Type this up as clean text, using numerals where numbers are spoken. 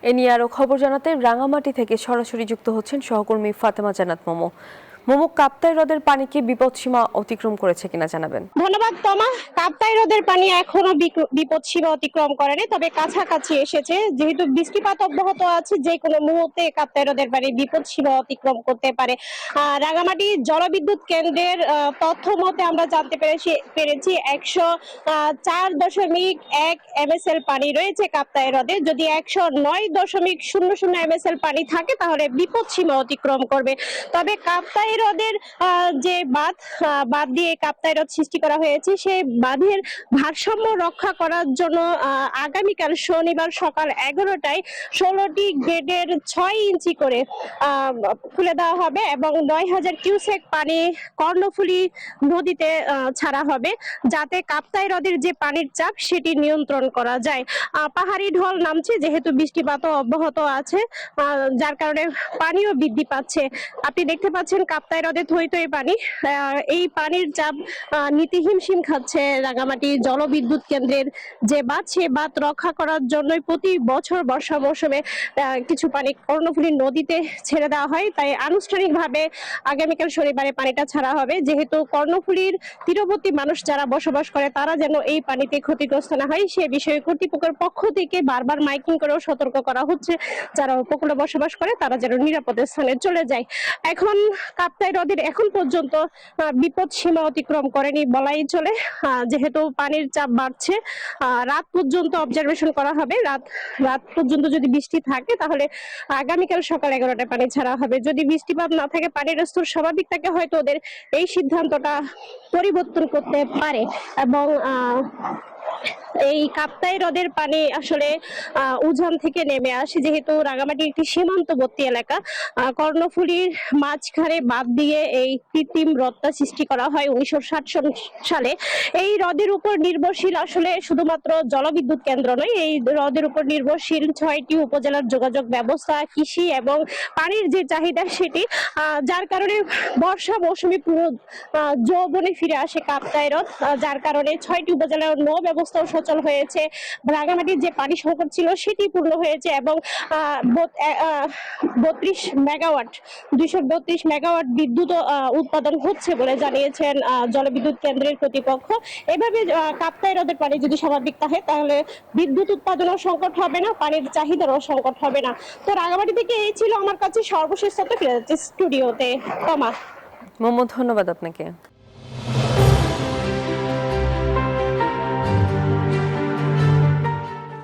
এ নিয়ে আরো খবর জানাতে রাঙামাটি থেকে সরাসরি যুক্ত হচ্ছেন সহকর্মী ফাতেমা জান্নাত মোমো। মোমো, কাপ্তাই হ্রদের পানি কি বিপদসীমা অতিক্রম করেছে কিনা জানাবেন। ধন্যবাদ তোমা। কাপ্তাই হ্রদের পানি এখনো বিপদসীমা অতিক্রম করেনি, তবে কাছাকাছি এসেছে। যেহেতু বৃষ্টিপাত অব্যাহত আছে, যে কোনো মুহূর্তে কাপ্তাই হ্রদের পানি বিপদসীমা অতিক্রম করতে পারে। রাঙামাটি জলবিদ্যুৎ কেন্দ্রের তথ্য মতে আমরা জানতে পেরেছি 104.1 MSL পানি রয়েছে কাপ্তাই হ্রদে। যদি 109.00 MSL পানি থাকে তাহলে বিপদসীমা অতিক্রম করবে। তবে কাপ্তাই হ্রদের যে বাঁধ দিয়ে কাপ্তাই হ্রদ সৃষ্টি করা হয়েছে, সেই বাঁধের ভারসাম্য রক্ষা করার জন্য আগামীকাল শনিবার সকাল 11টায় 16টি গেটের 6 ইঞ্চি করে খুলে দেওয়া হবে এবং 9000 কিউসেক পানি কর্ণফুলী নদীতে ছাড়া হবে, যাতে কাপ্তাই হ্রদের যে পানির চাপ সেটি নিয়ন্ত্রণ করা যায়। পাহাড়ি ঢল নামছে, যেহেতু বৃষ্টিপাতও অব্যাহত আছে, যার কারণে পানিও বৃদ্ধি পাচ্ছে। আপনি দেখতে পাচ্ছেন কাপ্তাই হ্রদে থই থই পানি। এই পানির চাপ নিতে হিমশিম খাচ্ছে রাঙামাটি জলবিদ্যুৎ কেন্দ্রের যে বাঁধ, সে বাঁধ রক্ষা করার জন্যই প্রতি বছর বর্ষা মৌসুমে কিছু পানি কর্ণফুলী নদীতে ছেড়ে দেওয়া হয়। তাই আনুষ্ঠানিকভাবে আগামীকাল শনিবারে পানিটা ছাড়া হবে, যেহেতু কর্ণফুলীর তীরবর্তী মানুষ যারা বসবাস করে তারা যেন এই পানিতে ক্ষতিগ্রস্ত না হয় সে বিষয়ে কর্তৃপক্ষের পক্ষ থেকে বারবার মাইকিং করেও সতর্ক করা হচ্ছে, যারা উপকূলে বসবাস করে তারা যেন নিরাপদ স্থানে চলে যায়। এখন কাপ্তাই হ্রদের এখন পর্যন্ত বিপদ সীমা অতিক্রম করেনি বলাই চলে, যেহেতু পানির চাপ বাড়ছে। রাত পর্যন্ত অবজারভেশন করা হবে। রাত পর্যন্ত যদি বৃষ্টি থাকে তাহলে আগামীকাল সকাল 11টায় পানি ছাড়া হবে। যদি বৃষ্টিপাত না থাকে, পানির স্তর স্বাভাবিক থাকে, হয়তো ওদের এই সিদ্ধান্তটা পরিবর্তন করতে পারে। এবং এই কাপ্তাই হ্রদের পানি আসলে উজান থেকে নেমে আসে, যেহেতু রাঙামাটি একটি সীমান্তবর্তী এলাকা। কর্ণফুলীর মাঝখানে বাঁধ দিয়ে এই কৃত্রিম হ্রদটা সৃষ্টি করা হয় 1960 সালে। এই হ্রদের উপর নির্ভরশীল আসলে শুধুমাত্র জলবিদ্যুৎ কেন্দ্র নয়, এই হ্রদের উপর নির্ভরশীল 6টি উপজেলার যোগাযোগ ব্যবস্থা, কৃষি এবং পানির যে চাহিদা সেটি, যার কারণে বর্ষা মৌসুমে পুরো যৌবনে ফিরে আসে কাপ্তাই হ্রদ, যার কারণে 6টি উপজেলার নৌ ব্যবস্থাও সচল হয়েছে। রাঙামাটির যে পানি সংকট ছিল সেটি পূর্ণ হয়েছে এবং 232 মেগাওয়াট বিদ্যুৎ উৎপাদন হচ্ছে বলে জানিয়েছেন জলবিদ্যুৎ কেন্দ্রের কর্তৃপক্ষ। এভাবে কাপ্তাই হ্রদের পানি যদি স্বাভাবিক থাকে তাহলে বিদ্যুৎ উৎপাদনও সংকট হবে না, পানির চাহিদারও সংকট হবে না। তো রাঙামাটি থেকে এই ছিল আমার কাছে সর্বশেষ তথ্য। স্টুডিওতে তোমা। মোমো, ধন্যবাদ আপনাকে।